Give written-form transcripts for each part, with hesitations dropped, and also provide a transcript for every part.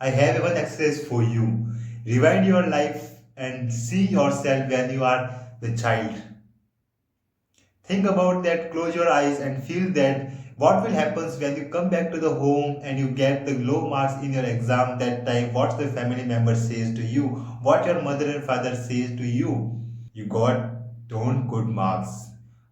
I have one exercise for you. Rewind your life and see yourself when you are the child. Think about that, close your eyes and feel that what will happen when you come back to the home and you get the low marks in your exam that time, what the family member says to you, what your mother and father says to you. You got don't good marks.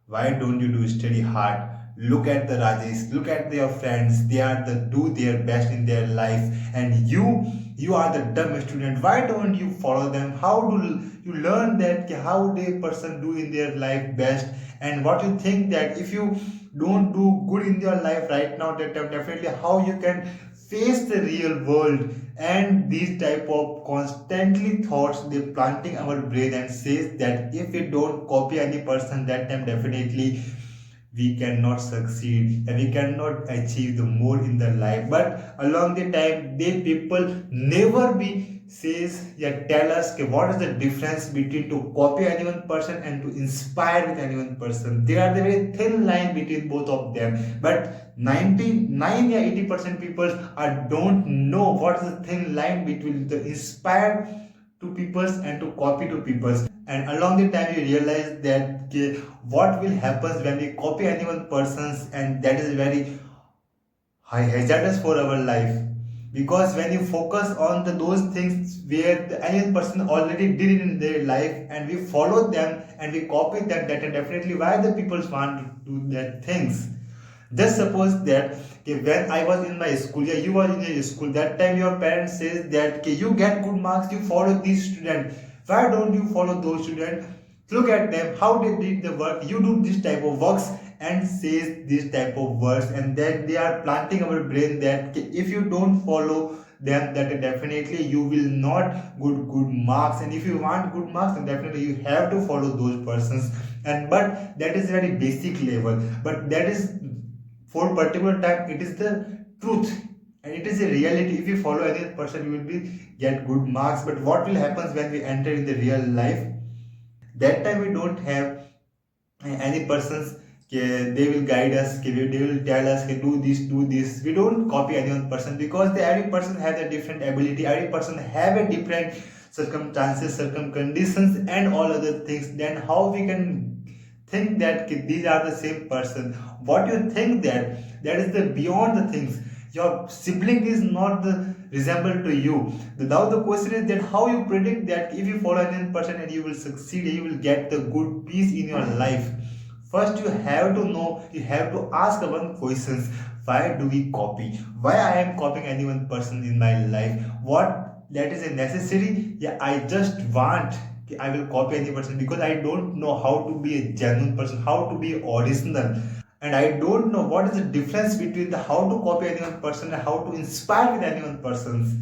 Why don't you do study hard? Look at the Rajesh, look at their friends, they are the do their best in their life, and you are the dumb student. Why don't you follow them? How do you learn that how they person do in their life best? And what you think that if you don't do good in your life right now, that definitely how you can face the real world. And these type of constantly thoughts they planting our brain and says that if we don't copy any person, that time definitely we cannot succeed and we cannot achieve the more in the life. But along the time they people never be says, yeah, tell us okay, what is the difference between to copy any one person and to inspire with any one person. There are the very thin line between both of them, but 99 or 80% people don't know what is the thin line between the inspire to peoples and to copy to peoples. And along the time you realize that okay, what will happen when we copy any one persons, and that is very high hazardous for our life. Because when you focus on those things where the alien person already did it in their life and we follow them and we copy them, that is definitely why the people want to do that things. Just suppose that okay, when I was in my school, yeah, you were in your school, that time your parents says that okay, you get good marks, you follow these students. Why don't you follow those students? Look at them, how they did the work, you do this type of works, and says this type of words, and then they are planting our brain that okay, if you don't follow them, that definitely you will not good marks, and if you want good marks, then definitely you have to follow those persons. And but that is very basic level, but that is for particular time it is the truth, and it is a reality. If you follow any person, you will be get good marks. But what will happen when we enter in the real life? That time we don't have any persons they will guide us, they will tell us do this, do this. We don't copy any one person because every person has a different ability, every person have a different circumstances, circumconditions and all other things. Then how we can think that these are the same person? What you think that is the beyond the things. Your sibling is not the resemble to you. Now the question is that how you predict that if you follow an person and you will succeed, you will get the good peace in your life. First you have to know, you have to ask one questions. Why do we copy? Why I am copying any one person in my life? What that is a necessary? Yeah, I just want I will copy any person because I don't know how to be a genuine person, how to be original. And I don't know what is the difference between the how to copy any one person and how to inspire with any one persons.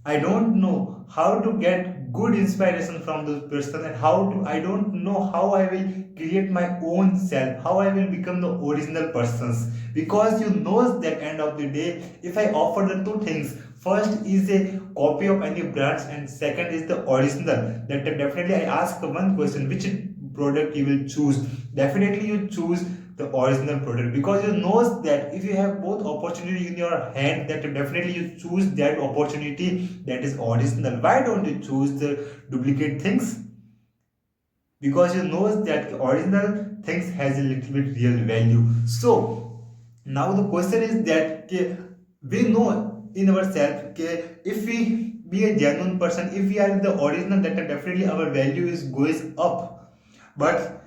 I don't know how to get good inspiration from those person, and how to I don't know how I will create my own self, how I will become the original persons. Because you know that end of the day, if I offer the two things, first is a copy of any brands and second is the original, that definitely I ask one question, which product you will choose? Definitely you choose the original product, because you knows that if you have both opportunity in your hand, that definitely you choose that opportunity that is original. Why don't you choose the duplicate things? Because you knows that original things has a little bit real value. So now the question is that we know in ourselves if we be a genuine person, if we are the original, that definitely our value is goes up. But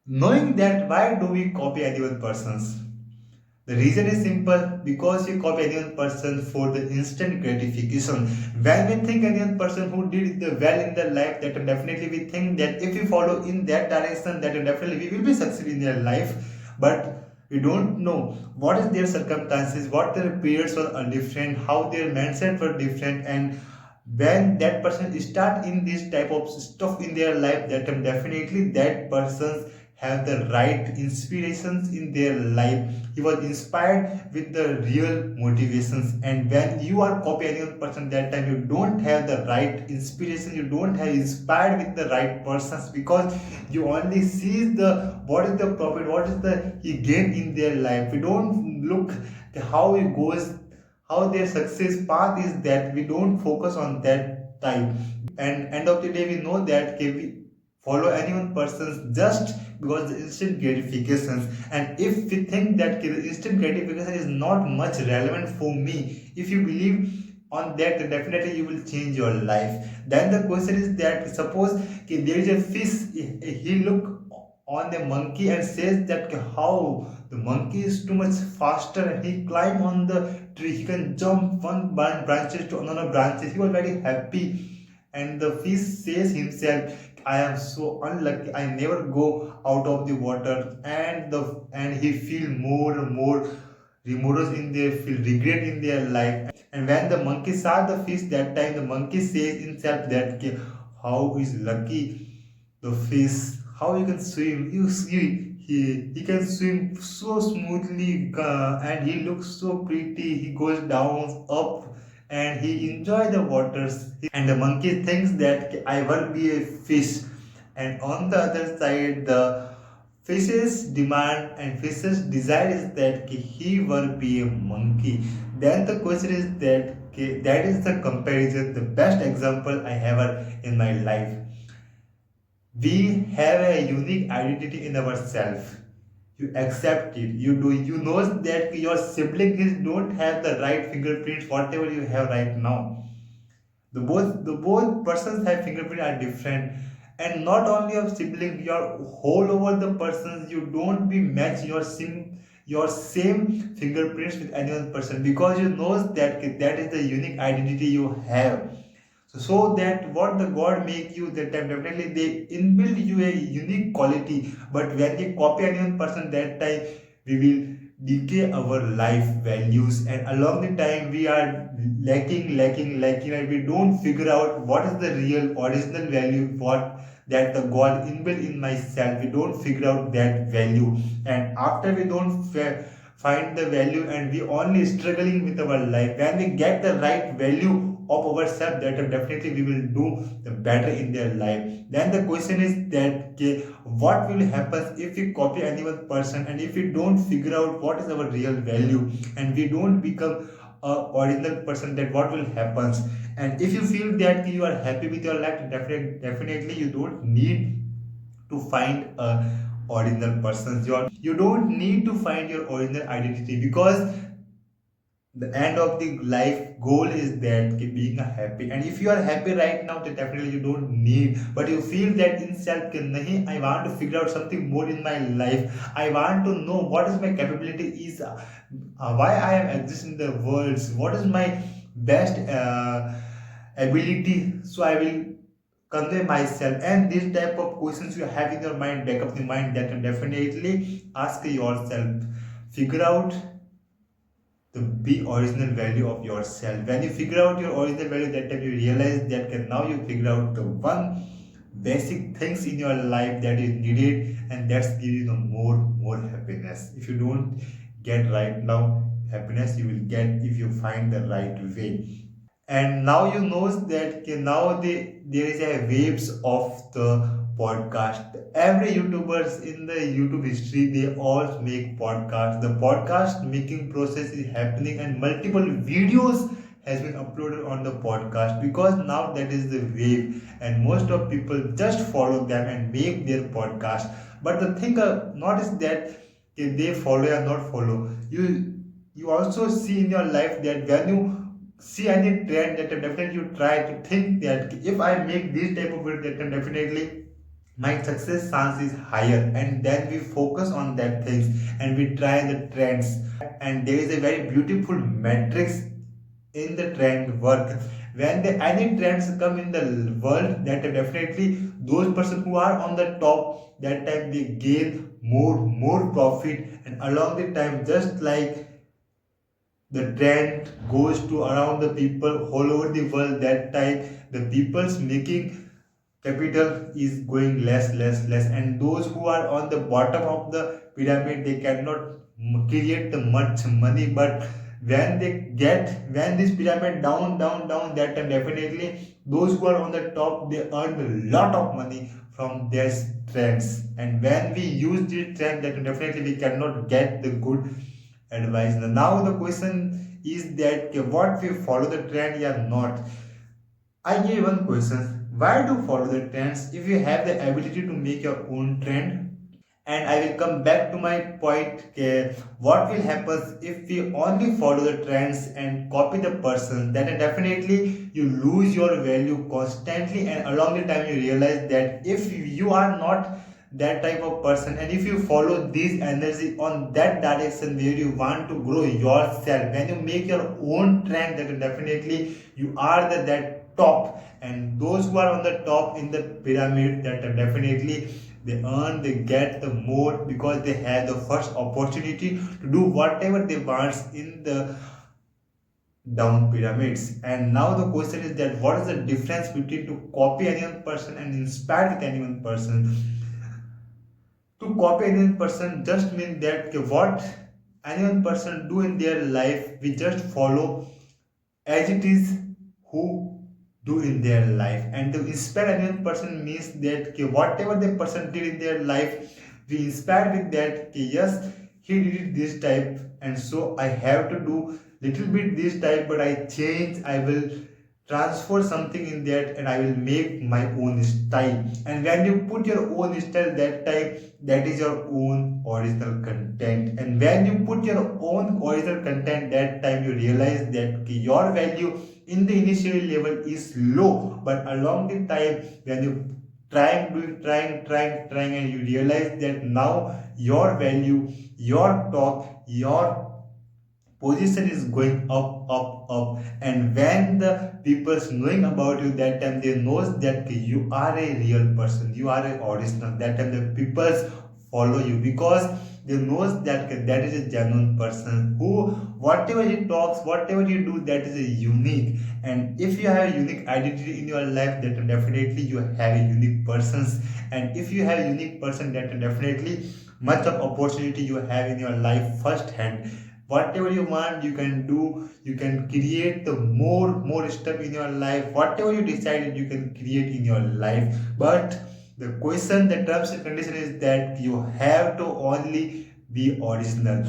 knowing that, why do we copy anyone persons? The reason is simple, because we copy anyone person for the instant gratification. When we think anyone person who did the well in their life, that definitely we think that if we follow in that direction, that definitely we will be succeed in their life. But we don't know what is their circumstances, what their periods were different, how their mindset were different, and when that person start in this type of stuff in their life, that definitely that person have the right inspirations in their life. He was inspired with the real motivations. And when you are copying any person, that time you don't have the right inspiration, you don't have inspired with the right persons, because you only see the what is the profit, what is the he gain in their life. We don't look how he goes how their success path is, that we don't focus on that type. And end of the day we know that okay, we follow any one person just because the instant gratifications. And if we think that okay, the instant gratification is not much relevant for me, if you believe on that, then definitely you will change your life. Then the question is that suppose okay, there is a fish, he look on the monkey and says that okay, how the monkey is too much faster and he climb on the tree, he can jump one branches to another branches, he was very happy. And the fish says himself, I am so unlucky, I never go out of the water. And he feel more and more remorse in their, feel regret in their life. And when the monkey saw the fish, that time the monkey says himself that "Ki, how is lucky the fish, how he can swim, you see, he can swim so smoothly, and he looks so pretty, he goes down up and he enjoy the waters." And the monkey thinks that I will be a fish. And on the other side, the fish's demand and fish's desire is that he will be a monkey. Then the question is that that is the comparison, the best example I have in my life. We have a unique identity in ourselves. You accept it, you do, you know that your siblings don't have the right fingerprints whatever you have right now. The both persons have fingerprints are different. And not only of siblings, your whole over the persons, you don't be match your same fingerprints with any other person, because you knows that that is the unique identity you have. So that what the God make you, that time definitely they inbuild you a unique quality. But when we copy any one person, that time we will decay our life values, and along the time we are lacking, and we don't figure out what is the real original value, what that the God inbuilt in myself. We don't figure out that value, and after we don't find the value, and we only struggling with our life. When we get the right value of ourselves, that definitely we will do the better in their life. Then the question is that okay, what will happen if we copy any one person, and if we don't figure out what is our real value, and we don't become a original person, that what will happen? And if you feel that you are happy with your life, definitely you don't need to find a original person. You don't need to find your original identity, because the end of the life goal is that being happy. And if you are happy right now, then definitely you don't need, but you feel that in self कि नहीं, I want to figure out something more in my life, I want to know what is my capability is, why I am exist in the world, what is my best ability, so I will convey myself. And this type of questions you have in your mind, back of the mind, that definitely ask yourself, figure out the be original value of yourself. When you figure out your original value, that time you realize that now you figure out the one basic things in your life that is needed, and that's give you the more happiness. If you don't get right now happiness, you will get if you find the right way. And now you knows that now there is a waves of the podcast. Every YouTubers in the YouTube history, they all make podcasts. The podcast making process is happening, and multiple videos has been uploaded on the podcast, because now that is the wave, and most of people just follow them and make their podcast. But the thing not is that they follow or not follow. You also see in your life that when you see any trend, that definitely you try to think that if I make this type of video, then definitely my success chance is higher. And then we focus on that things, and we try the trends. And there is a very beautiful matrix in the trend work. When any trends come in the world, that definitely those person who are on the top, that time they gain more profit. And along the time, just like the trend goes to around the people all over the world, that time the people's making capital is going less, and those who are on the bottom of the pyramid, they cannot create the much money. But when this pyramid down, that time definitely those who are on the top, they earn a lot of money from their trends. And when we use this trend, that definitely we cannot get the good advice. Now the question is that what we follow the trend or not. I gave one question. Why do follow the trends if you have the ability to make your own trend? And I will come back to my point. What will happen if we only follow the trends and copy the person? Then definitely you lose your value constantly, and along the time you realize that if you are not that type of person, and if you follow this energy on that direction where you want to grow yourself, when you make your own trend, then definitely you are the that top. And those who are on the top in the pyramid, that definitely they earn, they get the more because they have the first opportunity to do whatever they want in the down pyramids. And now the question is that what is the difference between to copy any one person and inspire with any one person? To copy any one person just means that what any one person do in their life, we just follow as it is who do in their life. And to inspire another person means that whatever the person did in their life, we inspire with that yes, he did it this type, and so I have to do little bit this type, but I change, I will transfer something in that, and I will make my own style. And when you put your own style that time, that is your own original content. And when you put your own original content, that time you realize that your value in the initial level is low, but along the time when you trying and you realize that now your value, your talk, your position is going up. And when the people's knowing about you, that time they knows that you are a real person, you are a original. That time the people's follow you because they knows that that is a genuine person who whatever he talks, whatever he do, that is a unique. And if you have a unique identity in your life, then definitely you have a unique persons. And if you have a unique person, then definitely much of opportunity you have in your life first hand. Whatever you want you can do, you can create the more stuff in your life. Whatever you decided you can create in your life. But the question, the terms and condition is that you have to only be original.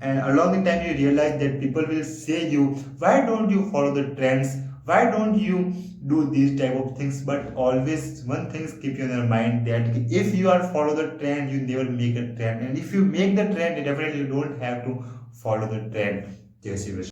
And along the time you realize that people will say you, why don't you follow the trends, why don't you do these type of things? But always one thing keep in your mind, that if you are follow the trend, you never make a trend. And if you make the trend, definitely you don't have to follow the trend. Yes,